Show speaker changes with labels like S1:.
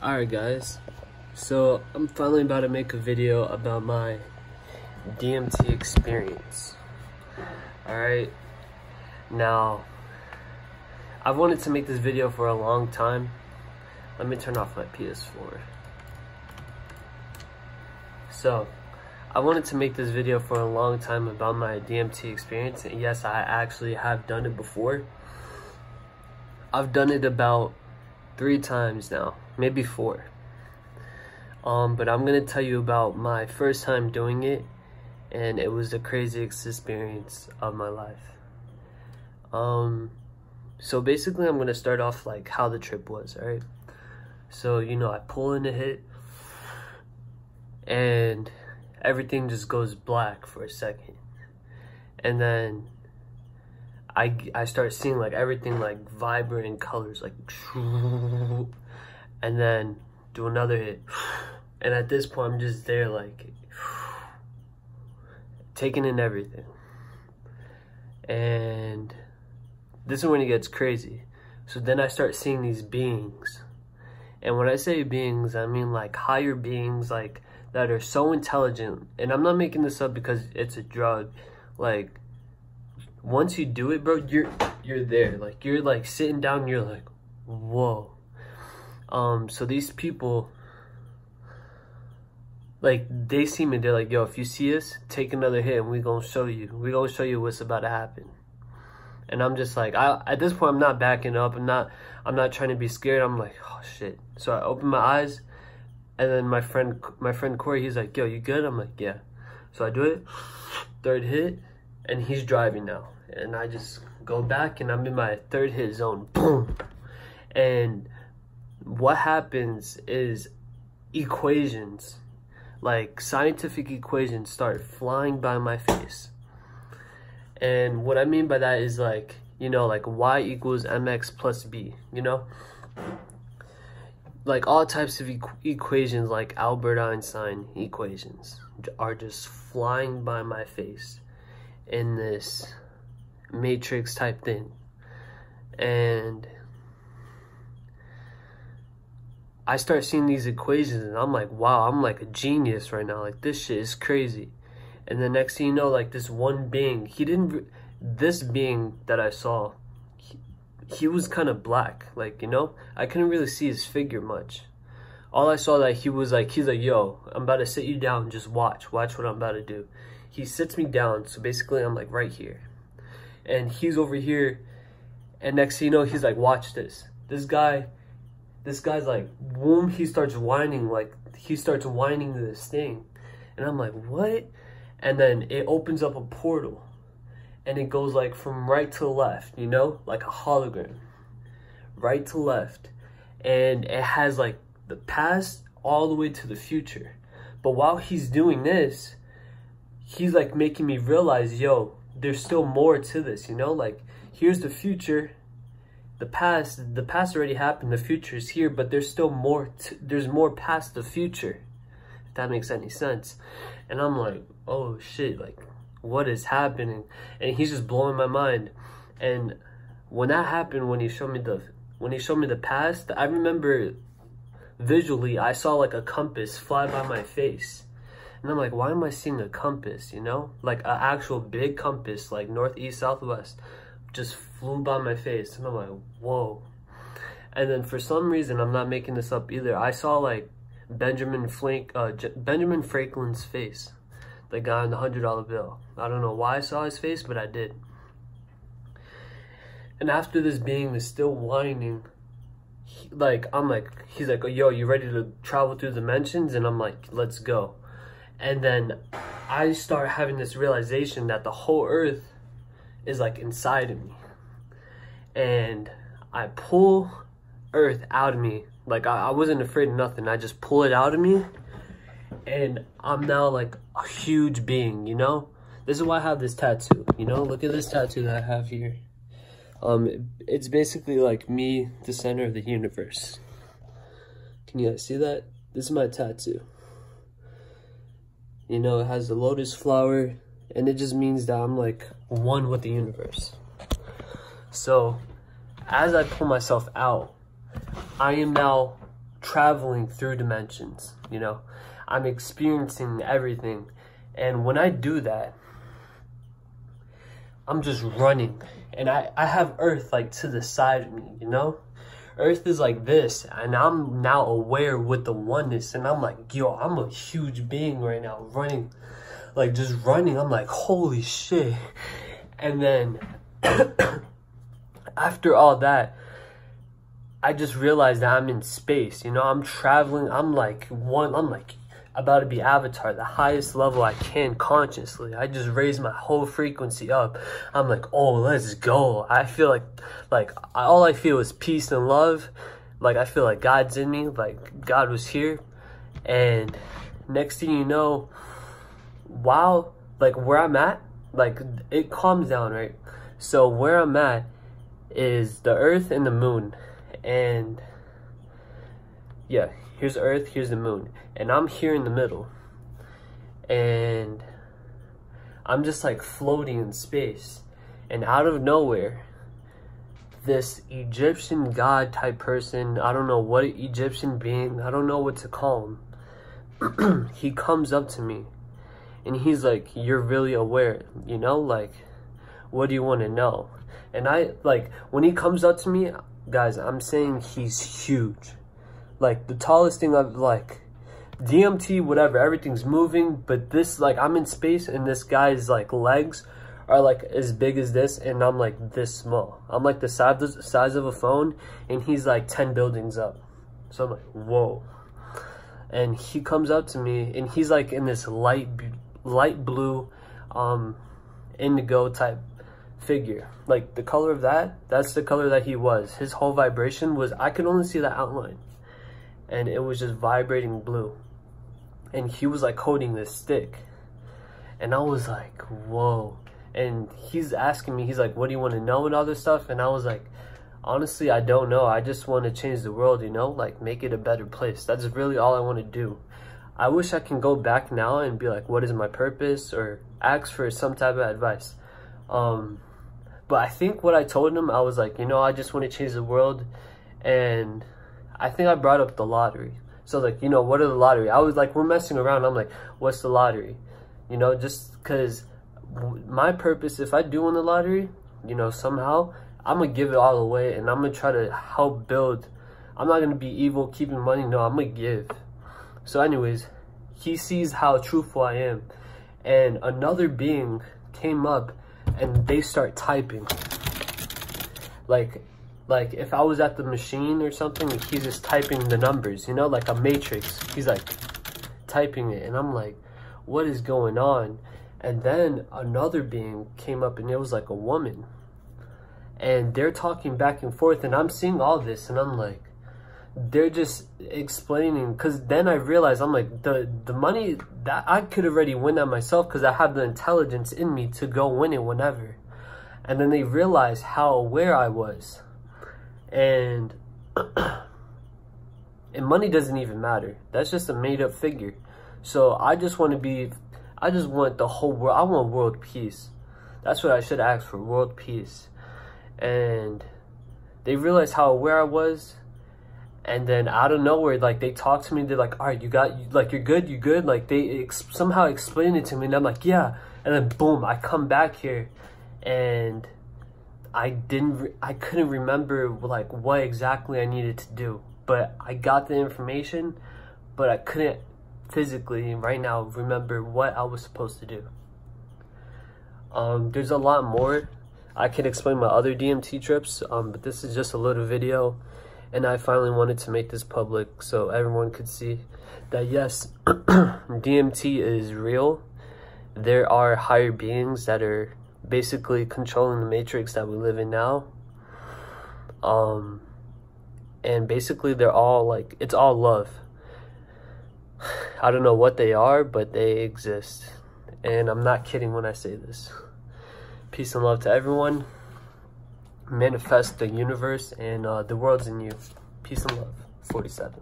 S1: Alright guys, so I'm finally about to make a video about my DMT experience. Alright, now I've wanted to make this video for a long time. Let me turn off my PS4. So I wanted to make this video for a long time about my DMT experience, and yes, I actually have done it before. I've done it about 3 times now, maybe 4. But I'm gonna tell you about my first time doing it, and it was the craziest experience of my life. So basically I'm gonna start off like how the trip was, alright? So, you know, I pull in a hit, and everything just goes black for a second. And then I start seeing like everything like vibrant in colors, like, and then do another hit, and at this point I'm just there like taking in everything. And this is when it gets crazy. So then I start seeing these beings, and when I say beings, I mean like higher beings, like that are so intelligent. And I'm not making this up because it's a drug. Like, once you do it, bro, you're there. Like, you're like sitting down and you're like, whoa. So these people, like, they see me, they're like, yo, if you see us, take another hit and we gonna show you what's about to happen. And I'm just like, at this point I'm not backing up, I'm not trying to be scared. I'm like, oh shit. So I open my eyes, and then my friend Corey, he's like, yo, you good? I'm like, yeah. So I do it, 3rd hit, and he's driving now, and I just go back and I'm in my 3rd hit zone. Boom. And what happens is equations, like scientific equations, start flying by my face. And what I mean by that is, like, you know, like y equals mx plus b, you know, like all types of equations, like Albert Einstein equations, are just flying by my face in this matrix type thing. And I start seeing these equations and I'm like, wow, I'm like a genius right now, like this shit is crazy. And the next thing you know, like this one being, this being that I saw, he was kind of black, like, you know, I couldn't really see his figure much. All I saw that he's like, yo, I'm about to sit you down, just watch what I'm about to do. He sits me down, so basically I'm like right here, and he's over here, and next thing you know, he's like, watch this. This guy's like, boom, he starts whining this thing, and I'm like, what? And then it opens up a portal, and it goes like from right to left, you know, like a hologram, right to left, and it has like the past all the way to the future. But while he's doing this, he's like making me realize, yo, there's still more to this, you know, like here's the future, the past already happened, the future is here, but there's still more, there's more past the future, if that makes any sense. And I'm like, oh shit, like what is happening? And he's just blowing my mind. And when that happened, when he showed me the past, I remember visually I saw like a compass fly by my face. And I'm like, why am I seeing a compass, you know? Like an actual big compass, like north, east, southwest, just flew by my face. And I'm like, whoa. And then for some reason, I'm not making this up either, I saw like Benjamin Franklin's face, the guy on the $100 bill. I don't know why I saw his face, but I did. And after this being is still whining, he's like, oh, yo, you ready to travel through dimensions? And I'm like, let's go. And then I start having this realization that the whole earth is like inside of me. And I pull earth out of me. Like I wasn't afraid of nothing. I just pull it out of me. And I'm now like a huge being, you know? This is why I have this tattoo, you know? Look at this tattoo that I have here. It's basically like me, the center of the universe. Can you guys see that? This is my tattoo. You know, it has the lotus flower, and it just means that I'm like one with the universe. So as I pull myself out, I am now traveling through dimensions, you know? I'm experiencing everything. And when I do that, I'm just running. And I have Earth like to the side of me, you know? Earth is like this, and I'm now aware with the oneness, and I'm like, yo, I'm a huge being right now, running, like just running. I'm like, holy shit. And then after all that, I just realized that I'm in space, you know? I'm traveling. I'm like about to be Avatar, the highest level I can consciously. I just raised my whole frequency up. I'm like, oh, let's go. I feel like all I feel is peace and love. Like, I feel like God's in me, like God was here. And next thing you know, wow, like where I'm at, like it calms down, right? So where I'm at is the Earth and the moon. And yeah, here's Earth, here's the moon, and I'm here in the middle, and I'm just like floating in space. And out of nowhere, this Egyptian god type person, I don't know what Egyptian being, I don't know what to call him, he comes up to me and he's like, you're really aware, you know, like, what do you want to know? And I, like, when he comes up to me, guys, I'm saying he's huge. Like, the tallest thing I've, like, DMT, whatever, everything's moving, but this, like, I'm in space, and this guy's, like, legs are, like, as big as this, and I'm, like, this small. I'm, like, the size of a phone, and he's, like, 10 buildings up. So I'm like, whoa. And he comes up to me, and he's, like, in this light blue, indigo type figure. Like, the color of that's the color that he was. His whole vibration was, I could only see the outline, and it was just vibrating blue. And he was like holding this stick, and I was like, whoa. And he's asking me, he's like, what do you want to know and all this stuff? And I was like, honestly, I don't know. I just want to change the world, you know, like make it a better place. That's really all I want to do. I wish I can go back now and be like, what is my purpose, or ask for some type of advice. But I think what I told him, I was like, you know, I just want to change the world. And I think I brought up the lottery. So like, you know, what are the lottery? I was like, we're messing around. I'm like, what's the lottery? You know, just because my purpose, if I do win the lottery, you know, somehow, I'm going to give it all away, and I'm going to try to help build. I'm not going to be evil, keeping money. No, I'm going to give. So anyways, he sees how truthful I am. And another being came up, and they start typing. Like if I was at the machine or something, he's just typing the numbers, you know, like a matrix. He's like typing it, and I'm like, what is going on? And then another being came up, and it was like a woman, and they're talking back and forth, and I'm seeing all this, and I'm like, they're just explaining. Because then I realized, I'm like, the money that I could already win that myself, because I have the intelligence in me to go win it whenever. And then they realized how aware I was, and money doesn't even matter. That's just a made-up figure. So I just want the whole world. I want world peace. That's what I should ask for, world peace. And they realized how aware I was. And then out of nowhere, like, they talked to me. They're like, all right, you're good. Like, they somehow explained it to me, and I'm like, yeah. And then boom, I come back here, and I couldn't remember like what exactly I needed to do, but I got the information, but I couldn't physically right now remember what I was supposed to do. There's a lot more. I can explain my other DMT trips, but this is just a little video, and I finally wanted to make this public so everyone could see that yes, DMT is real. There are higher beings that are basically controlling the matrix that we live in now. And basically they're all like, it's all love. I don't know what they are, but they exist. And I'm not kidding when I say this. Peace and love to everyone. Manifest the universe, and the world's in you. Peace and love. 47.